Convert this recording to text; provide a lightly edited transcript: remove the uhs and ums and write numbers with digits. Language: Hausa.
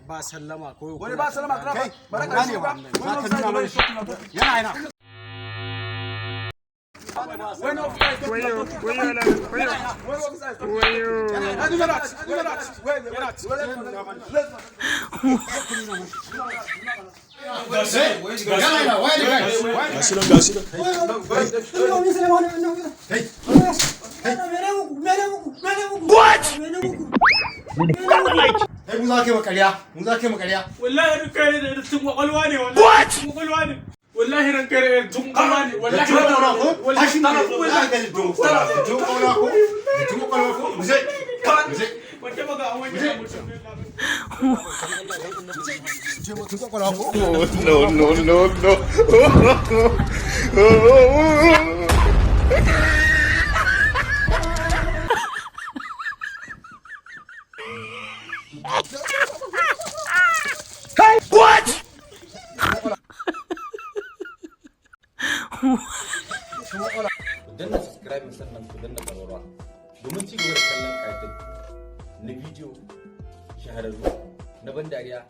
ba sallama ko wani ba sallama kana ba ka shi ba yana when of guys mun za ka yi makariya wallahi ran kare da tun kwakwalwa ne wallahi kwakwalwa ne wallahi ran kare da tun kwakwalwa ne wallahi wallahi tana ko wallahi ga tun kwakwalwa ko muje wace baga an wani mutum no What? danna subscribe sannan ku danna ƙararrawa domin ci gaba da kallon ƙa'idan na bidiyo shahararru na ban dariya